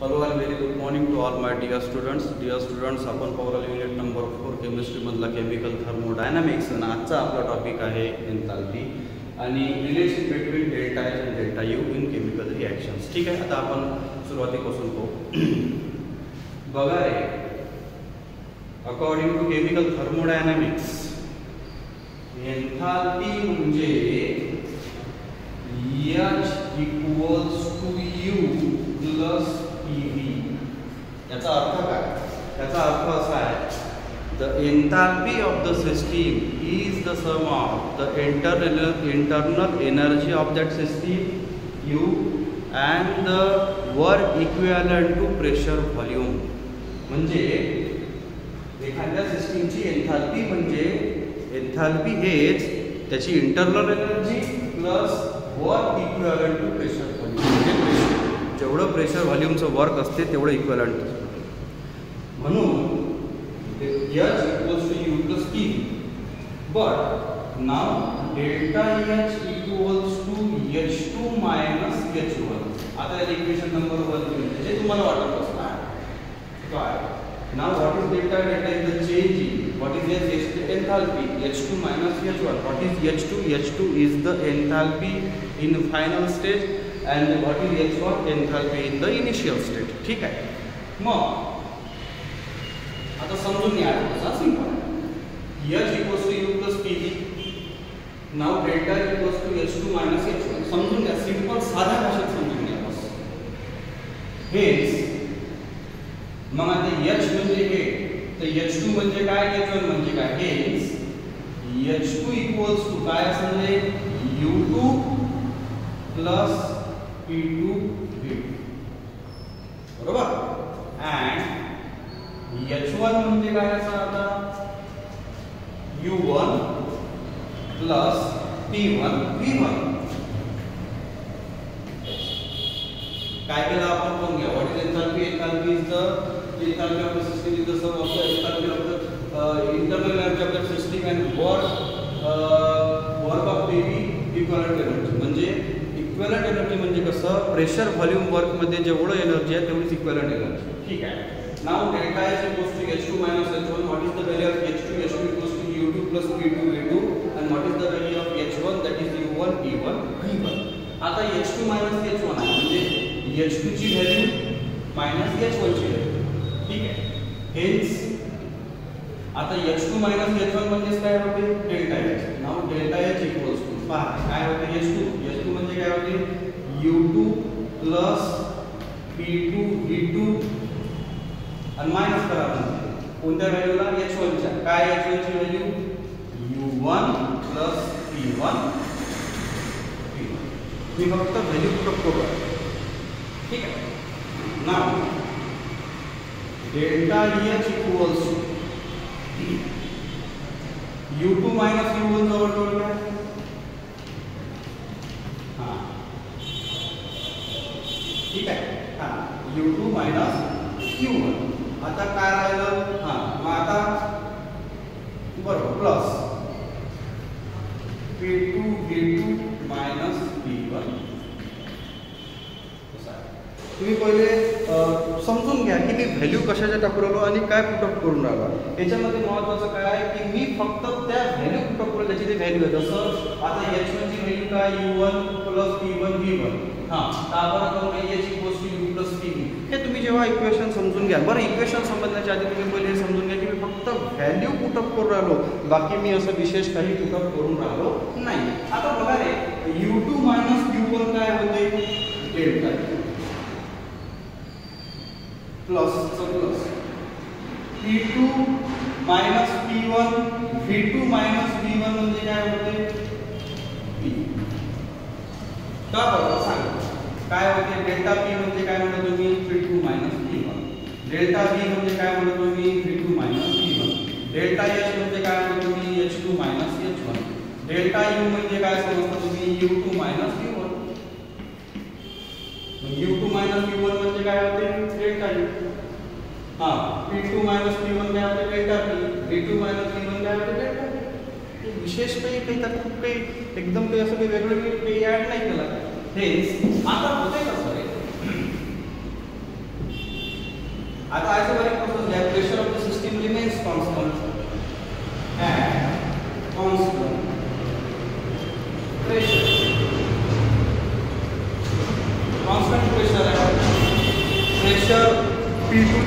Hello and very good morning to all my dear students. Dear students, आपण power unit number 4 chemistry मधला chemical thermodynamics आणि आजचा आपला topic आहे enthalpy आणि रिलेशन बिटवीन डेल्टा एच आणि delta U in chemical reactions. ठीक आहे, आता आपण सुरुवातीपासून पाहू. बघा रे, according to chemical thermodynamics enthalpy म्हणजे H equals to U plus PV. याचा अर्थ काय? याचा अर्थ असा आहे, the enthalpy of the system is the sum of the internal energy of that system U and the work equivalent to pressure volume. म्हणजे एखाद्या सिस्टीमची एन्थाल्पी म्हणजे एन्थाल्पी हेच त्याची internal energy plus work equivalent to pressure volume. म्हणजे जेवढं pressure व्हॉल्यूमचं work असते तेवढं इक्विव्हॅलंट. म्हणून H equals to U plus P. But now delta H equals to H2 minus H1. आता या इक्वेशन नंबर 1 म्हणजे तुम्हाला वाटत असणार काय? Now what is delta? Delta is the change in what is H? Enthalpy. H2 minus H1. What is H2? H2 is the enthalpy in final stage and what is H1? Enthalpy in the initial state. ठीक आहे. मग आता समजून घ्या, असा simple. H equals to U plus PV. Now delta equals to H2 minus H1. समजून घ्या, simple साध्या भाषेत समजून घ्या बस. हेच मग आता H म्हणजे हे, तर H2 म्हणजे काय, H1 म्हणजे काय. हेच H2 equals to काय असेल, U2 plus P2 V2 बरोबर. and H1 म्हणजे काय असा आता U1 plus P1 V1. काय केलं आपण कोण घ्या, what is enthalpy? Enthalpy is the enthalpy of the system is the sum of the enthalpy of the internal energy of the system and work of PV equivalent energy. म्हणजे equivalent energy म्हणजे कसं, pressure volume work मध्ये जेवढं energy आहे तेवढीच equivalent energy. ठीक आहे. Now delta H equals to H2 minus H1. What is the value of H2? H2 equals to U2 plus P2 V2. And what is the value of H1? That is U1 P1 V1. आता H2 minus H1 आहे म्हणजे H2 ची value minus H1 ची value. ठीक आहे. हेच आता H2 minus H1 म्हणजे काय होते, delta H. Now delta H equals to काय होते, H2 म्हणजे काय होते, U2 plus P2 V2 आणि मायनस करा म्हणजे कोणत्या व्हॅल्यूला, H1 च्या. काय H1 ची value, U1 plus P1 P1. मी फक्त व्हॅल्यू पुट करू. ठीक आहे. Now delta H equals to U2 minus U1 जवळ काय, हां ठीक आहे. हां U2 minus U1. आता काय राहिलं, हां मग आता बरोबर plus P2 V2 minus P1. तुम्ही पहिले समजून घ्या की मी व्हॅल्यू कशाच्या टाकू राहिलो आणि काय पुटअप करून राहिलो. याच्यामध्ये महत्त्वाचं काय आहे की मी फक्त त्या व्हॅल्यू पुटअप करू, त्याची ती व्हॅल्यू आहे. जसं आता H1 ची व्हॅल्यू काय, U1 plus P1 V1. हां त्याबरोबर करून H equals to U plus PV. हे तुम्ही जेव्हा इक्वेशन समजून घ्या. बरं, इक्वेशन समजण्याच्या आधी तुम्ही पहिले हे समजून घ्या की मी फक्त व्हॅल्यू पुटअप करून राहिलो, बाकी मी असं विशेष काही पुटअप करून राहिलो नाही. आता बघा रे, U2 minus U1 काय होते, delta plus P2 minus P1 V2 minus V1 म्हणजे काय होते, P. का बरोबर सांगा काय होते, डेल्टा P म्हणजे काय म्हणतो तुम्ही, P2 minus P1. Delta V म्हणजे काय म्हणतो तुम्ही, V2 minus P1. Delta H म्हणजे काय म्हणतो तुम्ही, H2 minus H1. Delta U म्हणजे काय समजता तुम्ही, U2 minus U1. U2 minus U1 म्हणजे काय होते, डेल्टा U. हां P2 minus P1 काय होते, delta P. V2 minus V1 काय होते, डेल्टा P. विशेष काही त्यात खूप काही एकदम काही असं काही वेगळं काही ऍड नाही केलं. हेच आता होते कसं रे,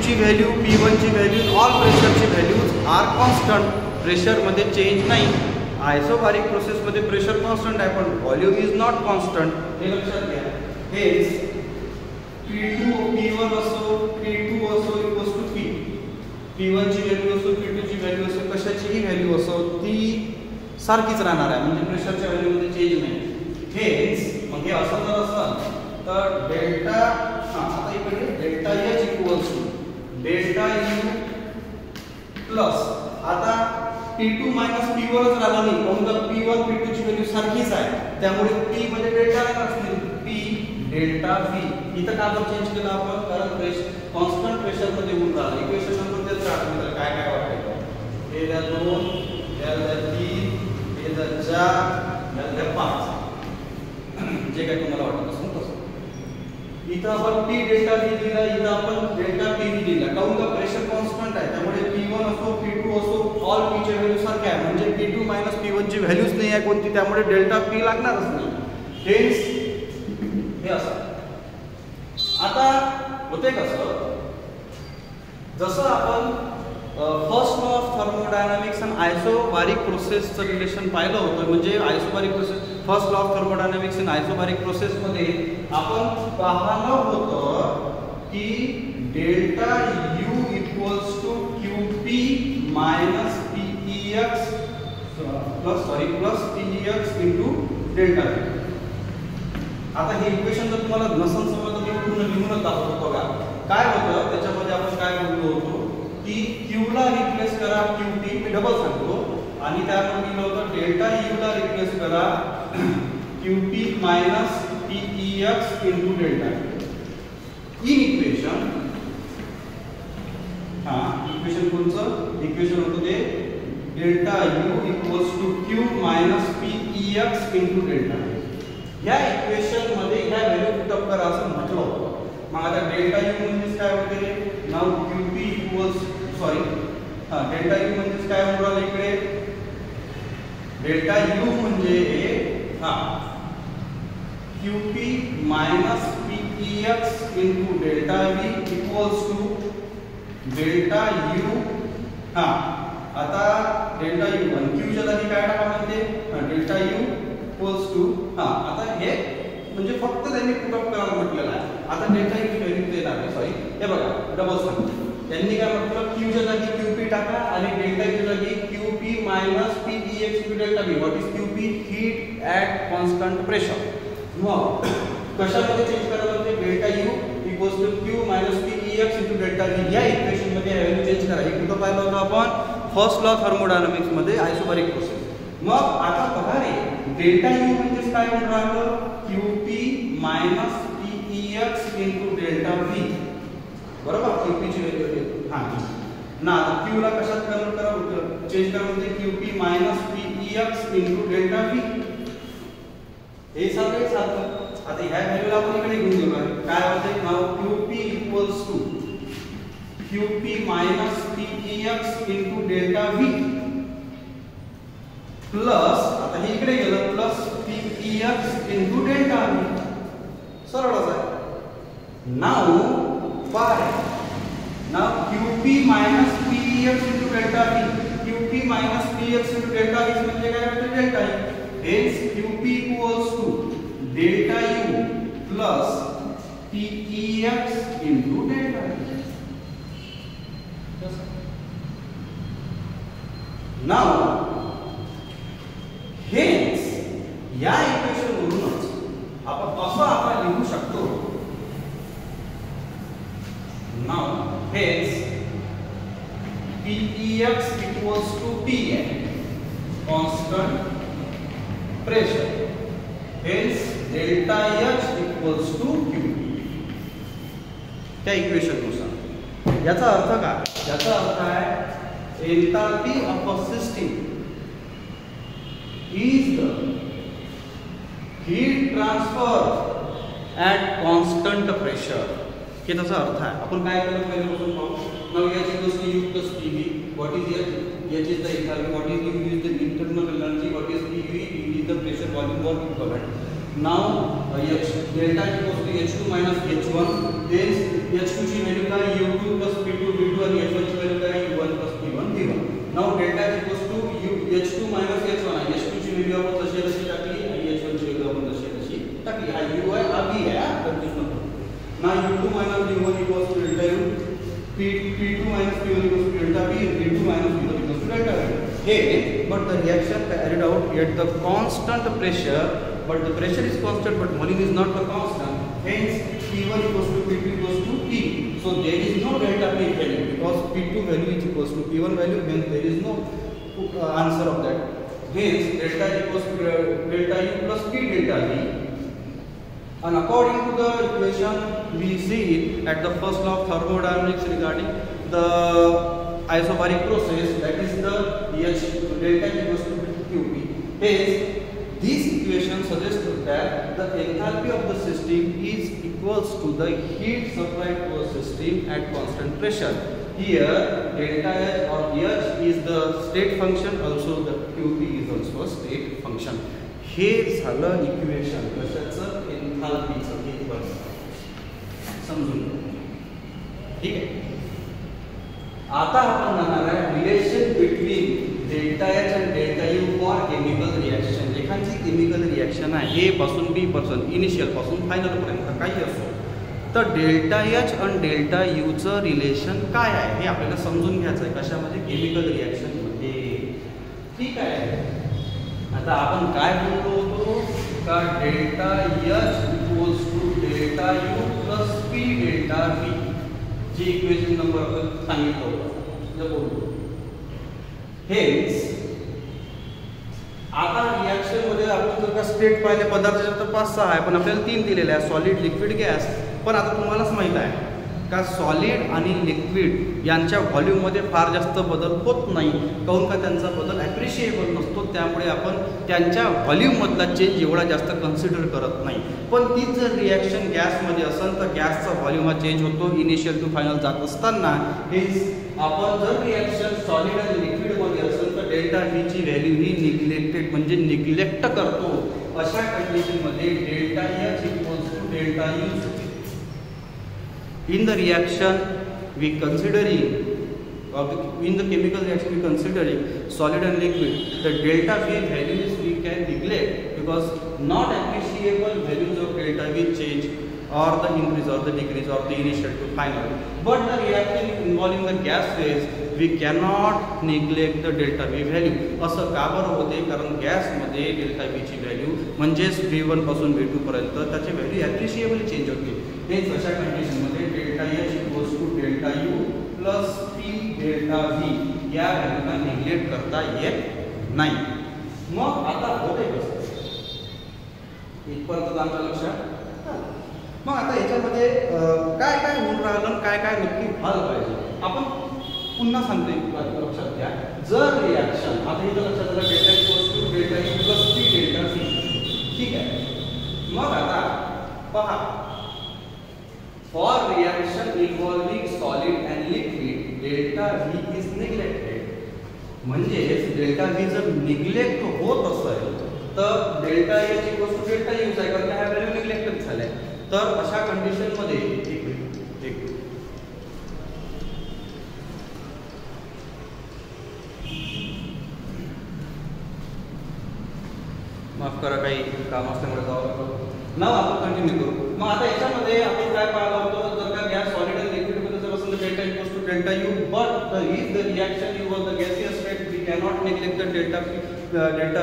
ची व्हॅल्यू, P1 ची व्हॅल्यू, ऑल प्रेशरची व्हॅल्यूज आर कॉन्स्टंट. प्रेशरमध्ये चेंज नाही. आयसोबारिक प्रोसेसमध्ये प्रेशर कॉन्स्टंट आहे पण व्हॉल्यूम इज नॉट कॉन्स्टंट. हे लक्षात घ्या. हेच P1 असो, P2 असो इक्वल्स टू P. P1 ची व्हॅल्यू असो, P2 ची व्हॅल्यू असो, कशाचीही व्हॅल्यू असो ती सारखीच राहणार आहे. म्हणजे प्रेशरच्या व्हॅल्यूमध्ये चेंज नाही. हेच मग हे असं जर असेल तर डेल्टा आता इकडे delta H equals to delta U plus आता P2 मायनस P1 च राहिला नाही. कारण P1 P2 ची व्हॅल्यू सारखीच आहे त्यामुळे P मध्ये डेल्टा असतील. P डेल्टा V इथं का आपण चेंज केलं आपण कारण प्रेशर कॉन्स्टंट प्रेशर मध्ये होऊन राहिला. इक्वेशन नंबर तेच राहतं. काय काय वाटतं हे द्या 2 हे द्या 3 हे द्या 4 हे द्या 5 जे काय तुम्हाला वाटत असेल तसं. इथं आपण P डेल्टा V दिला, इथं आपण डेल्टा PV दिला. काऊन का प्रेशर कॉन्स्टंट आहे त्यामुळे P1 असो P2 असो ऑल P च्या व्हॅल्यू सारख्या आहे. म्हणजे P2 मायनस P1 ची व्हॅल्यूच नाही आहे कोणती त्यामुळे डेल्टा P लागणारच नाही. हेच हे असं. आता होते कसं जसं आपण फर्स्ट लॉ ऑफ थर्मोडायनामिक्स आणि आयसोबारिक प्रोसेसचं रिलेशन पाहिलं होतं. म्हणजे isobaric process first law of thermodynamics in isobaric प्रोसेसमध्ये आपण पाहिलं होतं की delta U equals to QP minus PEX plus PEX into delta V. आता हे इक्वेशन जर तुम्हाला नसन समजलं तर पूर्ण लिहूनच दाखवतो बघा. काय होतं त्याच्यामध्ये आपण काय बोललो होतो की Q ला रिप्लेस करा QP, मी डबल सांगतो, आणि त्यामध्ये लिहिलं होतं डेल्टा U ला रिप्लेस करा QP minus PEX into delta. In equation equation कोणचं इक्वेशन होतं ते delta U equals to Q minus PEX into delta. या इक्वेशन मध्ये ह्या व्हॅल्यू पुटअप करा असं म्हटलं होतं. मग आता डेल्टा U म्हणजे काय होते now QP equals delta U म्हणजे काय होणार आहे इकडे डेल्टा U म्हणजे QP minus PEX into delta V equals to delta U. आता डेल्टा U आणि Q च्या जागी काय टाका म्हणते डेल्टा U इक्वल्स टू आता हे म्हणजे फक्त त्यांनी पुटअप करायला म्हटलेलं आहे. आता डेल्टा U ची व्हॅल्यू देणार आहे. सॉरी हे बघा डबल सांगतो. त्यांनी काय म्हटलं Q च्या जागी QP टाका आणि डेल्टा U च्या जागी QP minus PEX into delta V. What is QP? Heat at constant pressure. मग कशामध्ये चेंज करायला लागते delta U equals to Q minus PEX into delta V. या इक्वेशन मध्ये व्हॅल्यू चेंज करा. हे कुठं पाहिलं होतं आपण फर्स्ट लॉ थर्मोडायनामिक्स मध्ये आयसोबारिक प्रोसेस. मग आता बघा रे डेल्टा U म्हणजे काय होऊन राहिलं QP minus PEX into delta V. बरोबर QP ची व्हॅल्यू ना Q ला कशात कन्वर्ट करा चेंज करा म्हणजे QP minus PEX into delta V. हे सगळे सारखं. आता ह्या व्हॅल्यूला आपण इकडे घेऊन गेलो काय होते now QP equals to QP minus PEX into delta V plus आता हे इकडे गेलं plus PEX into delta V. सरळच आहे. Now by now QP minus PEX into delta V. QP minus PEX into delta V म्हणजे काय होतं delta U. Hence QP equals to delta U plus PEX into delta V. Now हेच या equation वरूनच आपण असं लिहू शकतो. नाउ हेच PEX equals to PN constant pressure. हेच delta H equals to QP. त्या इक्वेशन नुसार याचा अर्थ काय याचा अर्थ आहे enthalpy of a system is the heat transfer at constant pressure. हे त्याचा अर्थ आहे. आपण काय केलं पहिल्यापासून पाहू. Now H equals to U plus PV. What is H? H is the enthalpy. What is U? is the internal energy. What is PV? PV is the pressure volume or equivalent. Now delta equals to H2 minus H1. Hence H2 ची value काय U2 plus P2 V2 आणि H1 ची value काय U1 plus P1 V1. Now delta equals to H2 minus H1 आहे. H2 ची value आपण तशी टाकली आणि H1 ची व्हॅल्यू आपण तशी टाकली. हा U आहे हा V आहे. कन्फ्युज नको. Now U2 minus V1 equals to delta U. P2 minus P1 equals to delta V. P2 minus V1 equals to delta V. Hey, but the reaction carried out at the constant pressure, but the pressure is constant, but volume is not the constant. Hence, P1 equals to P2 equals to P. So there is no delta P value because P2 value is equals to P1 value. Hence, there is no answer of that. Hence, delta equals to delta U plus P delta V. And according to the equation, we see it at the first law of thermodynamics regarding the isobaric process, that is the H delta equals to QP. Hence, this equation suggests that the enthalpy of the system is equals to the heat supplied to a system at constant pressure. Here, delta H or H is the state function, also the QP is also a state function. हे झालं equation कशाचं एन्थाल्पीचं हे बघ समजून ठीक आहे. आता आपण जाणार आहे रिलेशन बिटवीन डेल्टा एच आणि delta you for chemical reaction. एखादी केमिकल रिएक्शन आहे ए पासून बी पासून इनिशियल पासून फायनल पर्यंत काही असो तर डेल्टा एच आणि डेल्टा यूचं रिलेशन काय आहे हे आपल्याला समजून घ्यायचं आहे कशामध्ये केमिकल रिएक्शन मध्ये. ठीक आहे. आता आपण काय बोलतो होतो का delta H equals to delta U plus P delta V जी इक्वेशन नंबर आपण सांगितलं होतं जे बोलतो. हेच आता रिएक्शन मध्ये आपण जर का स्टेट पाहिले पदार्थाचे तर 5-6 आहे पण आपल्याला 3 दिलेले आहे सॉलिड लिक्विड गॅस. पण आता तुम्हालाच माहित आहे का सॉलिड आणि लिक्विड यांच्या व्हॉल्यूममध्ये फार जास्त बदल होत नाही काहून का त्यांचा बदल ॲप्रिशिएबल नसतो. त्यामुळे आपण त्यांच्या व्हॉल्यूममधला चेंज एवढा जास्त कन्सिडर करत नाही. पण तीच जर रिॲक्शन गॅसमध्ये असेल तर गॅसचा व्हॉल्यूम हा चेंज होतो इनिशियल टू फायनल जात असताना. हेच आपण जर रिॲक्शन सॉलिड आणि लिक्विडमध्ये असेल तर डेल्टा व्हीची व्हॅल्यू ही निग्लेक्टेड म्हणजे निग्लेक्ट करतो. अशा कंडिशनमध्ये delta H equals to delta U. In the reaction, we considering, or in the chemical reaction, we considering solid and liquid. The delta V values we can neglect because not appreciable values of delta V change or the increase or the decrease or the initial to final. But the reaction involving the gas phase, we cannot neglect the delta V value. असं का बरं होते कारण गॅसमध्ये delta V ची value म्हणजेच V1 पासून V2 पर्यंत त्याची व्हॅल्यू ॲप्रिशिएबली चेंज होते. हेच अशा कंडिशनमध्ये delta H equals to delta U plus P delta V या व्हॅल्यूला निग्लेक्ट करता येत नाही. मग आता होते कसं इथपर्यंत आमच्या लक्षात. मग आता याच्यामध्ये काय काय होऊन राहिलं काय काय नक्की व्हायला पाहिजे आपण पुन्हा सांगतो लक्षात घ्या. जर रिॲक्शन आता इथं लक्षात आलं delta equals to delta U plus P delta V ठीक आहे. मग आता पहा for reaction involving solid and liquid delta V is neglected. म्हणजेच डेल्टा V जर निग्लेक्ट होत असेल तर delta H equals to delta U आहे कारण ह्या व्हॅल्यू निग्लेक्टेड झाल्या. तर अशा कंडिशन मध्ये एक माफ करा काही काम असल्यामुळे जावं लागतं. नाव आपण कंटिन्यू करू. मग आता याच्यामध्ये आपण काय पाहिलं होतं जर का गॅस सॉलिड आणि लिक्विड मध्ये जर असेल तर delta equals to delta U but if the reaction involve the gaseous state we cannot neglect the delta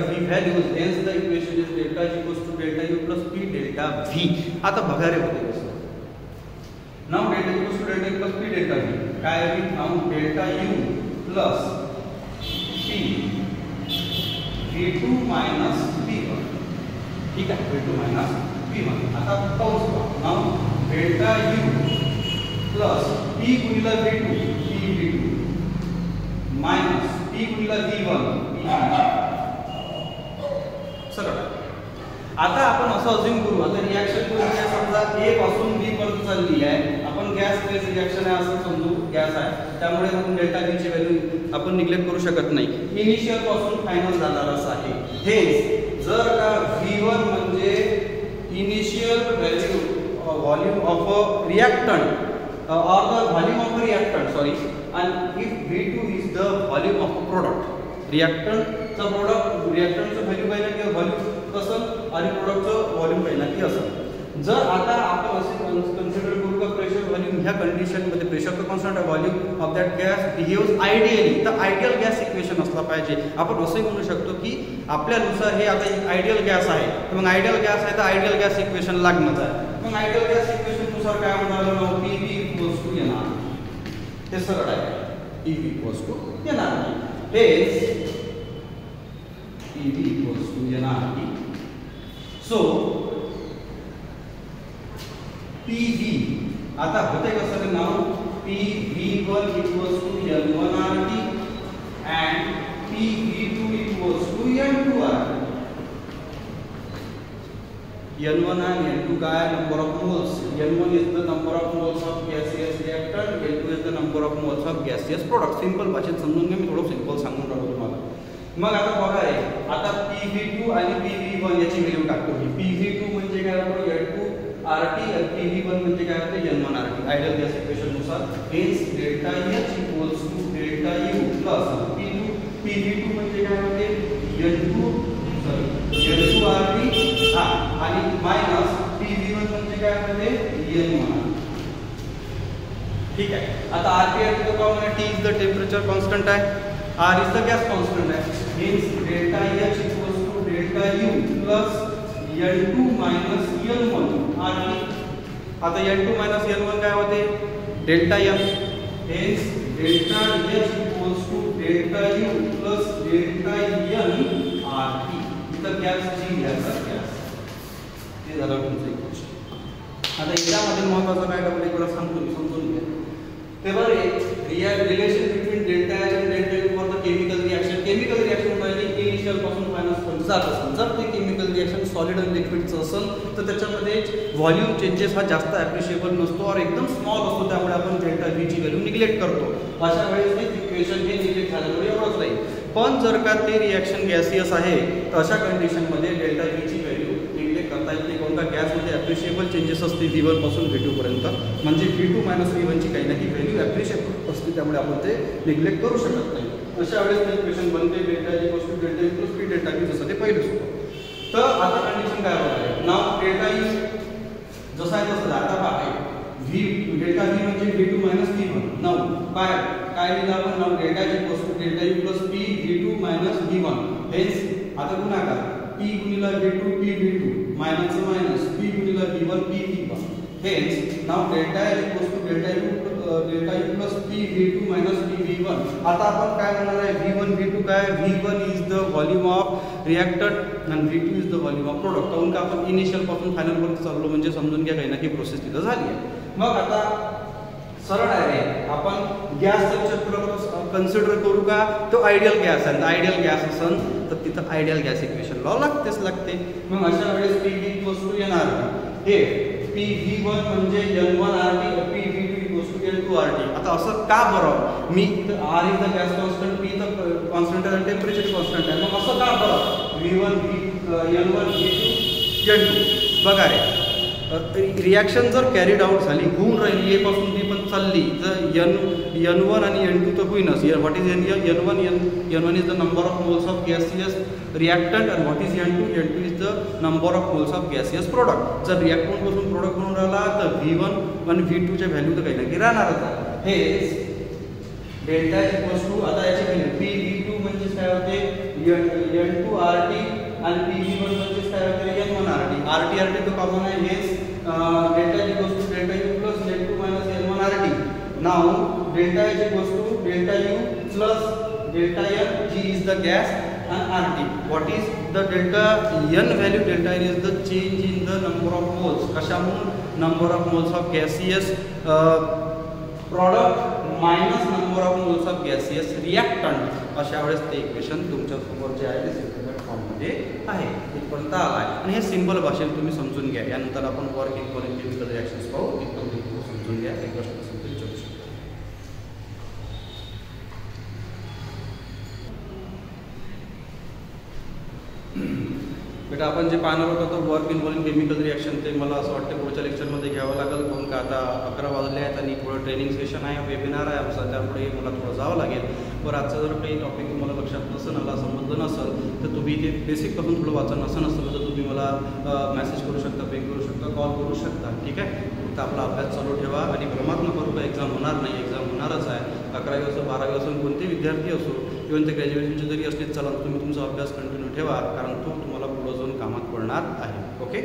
V values. Hence the equation is delta equals to delta U plus P delta V. आता बघा रे होते कसं. नाव delta equals to delta U plus P delta V काय आहे नाव delta U plus P V2 minus P1 ठीक आहे V2 मायनस P1. आता कंस नाव डेल्टा U प्लस P गुणिले V2 P V2 minus P गुणिले V1 सरळ. आता आपण असं अज्युम करू आता रिॲक्शन करू समजा A पासून B पर्यंत चालली आहे. आपण गॅस फेज रिॲक्शन आहे असं समजू गॅस आहे त्यामुळे आपण डेल्टा V ची व्हॅल्यू आपण निग्लेक्ट करू शकत नाही. इनिशियल पासून फायनल जाणार असं आहे. हेच जर का V1 म्हणजे initial value volume of a reactant or the volume of a reactant, sorry, and if V2 is the volume of a product. Reactant चा product, reactant चा value पाहिला की volume असेल आणि product चा volume पाहिला की असेल. जर आता आपण असे कन्सिडर करू का प्रेशर व्हॉल्यूम ह्या कंडिशन मध्ये प्रेशर तर कॉन्स्टंट आहे, volume of that gas behaves ideally, तर आयडियल गॅस इक्वेशन असला पाहिजे. आपण असंही म्हणू शकतो की आपल्यानुसार हे आता एक आयडियल गॅस आहे, तर मग आयडियल गॅस आहे तर आयडियल गॅस इक्वेशन लागणार आहे. मग आयडियल गॅस इक्वेशन नुसार काय म्हणालो ना, PV = NR. ते सरळ आहे, PV = NR. हेच PV = NR. सो PV आता होते कसं नाव, PV1 = N1RT and PV2 = N2RT. N1 and N2 काय, number of moles. N1 is the number of moles of gaseous reactant, N2 is the number of moles of gaseous product. Simple भाषेत समजून घ्या, मी थोडं simple सांगून राहिलो तुम्हाला. मग आता बघा रे, आता PV2 आणि PV1 याची व्हॅल्यू टाकतो. PV2 म्हणजे काय होतं, N2RT आणि PV1 म्हणजे काय होतं, N1RT. आयडियल गॅस इक्वेशन नुसार हेच delta H = delta U plus PV2 म्हणजे काय होते, N2RT आणि मायनस PV1 म्हणजे काय होते, N1. ठीक आहे. आता RT तो कॉमन आहे, T is the temperature constant आहे, R is the gas constant आहे. Means delta H = delta U plus N2 minus N1 RT. आता N2 minus N1 काय होते, डेल्टा M. हेच delta H = delta U plus delta N RT. इथं gas G gas ते झालं तुमचं equation. आता याच्यामध्ये महत्त्वाचं काय डबल एक वेळा सांगतो मी, समजून घ्या. ते बरं रिलेशन बिटवीन डेल्टा H आणि delta U for the chemical reaction. Chemical reaction म्हणजे इनिशियल पासून फायनल पर्यंत जात असेल. जर ते केमिकल रिएक्शन सॉलिड आणि लिक्विडचं असेल तर त्याच्यामध्ये व्हॉल्यूम चेंजेस हा जास्त ॲप्रिशिएबल नसतो और एकदम स्मॉल असतो, त्यामुळे आपण डेल्टा V ची व्हॅल्यू निग्लेक्ट करतो. अशा वेळेस हे इक्वेशन हे निग्लेक्ट झाल्यामुळे एवढंच राहील. पण जर का ते रिएक्शन गॅसियस आहे तर अशा कंडिशनमध्ये डेल्टा V ची व्हॅल्यू निग्लेक्ट करता येत नाही. कोणता गॅसमध्ये ॲप्रिशिएबल चेंजेस असते V1 पासून V2 पर्यंत, म्हणजे V2 - V1 ची काही ना काही व्हॅल्यू ॲप्रिशिएबल असते, त्यामुळे आपण ते निग्लेक्ट करू शकत नाही. अशा वेळेस ते इक्वेशन बनते delta H = delta U plus P delta V, जसं ते पहिलंच होतं. तर आता कंडिशन काय होणार आहे, नाव डेल्टा U जसं आहे तसं आता पहा, डेल्टा V म्हणजे V2 - V1. नाव काय लिहिलं आपण, नाव delta H = delta U plus P V2 - V1. हेच आता गुणाकार P गुणिले V2 P V2 minus minus P गुणिले V1 P V1. हेच नाव delta H = delta U plus P V2 - P V1. आता आपण काय म्हणणार आहे, V1 V2 काय, V1 is the volume of reactant आणि V2 is the volume of product. काऊन का आपण इनिशियल पासून फायनल पर्यंत चाललो, म्हणजे समजून घ्या काही ना काही प्रोसेस तिथं झाली आहे. मग आता सरळ आहे रे, आपण गॅस चक्र कन्सिडर करू का, तो आयडियल गॅस आहे. आयडियल गॅस असेल तर तिथं आयडियल गॅस इक्वेशन लॉ लागते. मग अशा वेळेस PV = NRT. हे PV1 म्हणजे N1RT, PV2 = N2RT. आता असं का बरं, मी इथं R is the gas constant, P इथं कॉन्स्टंट आहे, टेम्परेचर कॉन्स्टंट आहे. मग असं का बरं, N1 V2 N2. बघा रे, रिॲक्शन जर कॅरीड आउट झाली, होऊन राहिली, ए पासून बी पण चालली, तर N1 आणि N2 तर होईनच. What is N1 is the number of moles of gaseous reactant आणि what is N2 is the number of moles of gaseous product. जर रिॲक्टंट पासून प्रोडक्ट बनून राहिला तर V1 आणि V2 च्या व्हॅल्यू तर काही ना काही राहणारच आहे. हे डेल्टा H = आता याची व्हॅल्यू PV2 म्हणजे काय होते, N2RT आणि PV1 म्हणजे काय होते, N1RT. RT तो कॉमन आहे. हेच delta H = delta U plus N2 - N1RT. Now delta H = delta U plus delta N, G is the gas and RT. What is the delta N value? Delta N is the change in the number of moles. कशामुळे, number of moles of gaseous product minus number of moles of gaseous reactant. अशा वेळेस ते equation तुमच्या समोर जे आहे ते simple form मध्ये आहे, इथपर्यंत आलाय. आणि हे सिंपल भाषेत तुम्ही समजून घ्या. यानंतर आपण वर्क इक्वलेंट केमिकल रिएक्शन्स पाहू. एकदम समजून घ्या, एक प्रश्न असेल तरी विचारू शकता. बेटा आपण जे पाहणार होतो तो वर्क इन्व्हॉल्विंग केमिकल रिॲक्शन, ते मला असं वाटतं पुढच्या लेक्चरमध्ये घ्यावं लागेल, कारण का आता 11 वाजले आहेत आणि पुढं ट्रेनिंग सेशन आहे, वेबिनार आहे आमचा, त्यामुळे मला थोडं जावं लागेल. बरं, आजचा जर काही टॉपिक तुम्हाला लक्षात नसेल आला, समजलं नसेल तर तुम्ही ते बेसिकपासून थोडं वाचन नसेल तर तुम्ही मला मेसेज करू शकता, पे करू शकता, कॉल करू शकता. ठीक आहे. फक्त आपला अभ्यास चालू ठेवा आणि भ्रमात नको करू, एक्झाम होणार नाही, एक्झाम होणारच आहे. 11वी असो 12वी असो कोणते विद्यार्थी असो, इव्हन ते ग्रॅज्युएशनचे जरी असले चला, तुम्ही तुमचा अभ्यास कंटिन्यू ठेवा, कारण तो तुम्हाला पुढं जाऊन कामात पडणार आहे. ओके.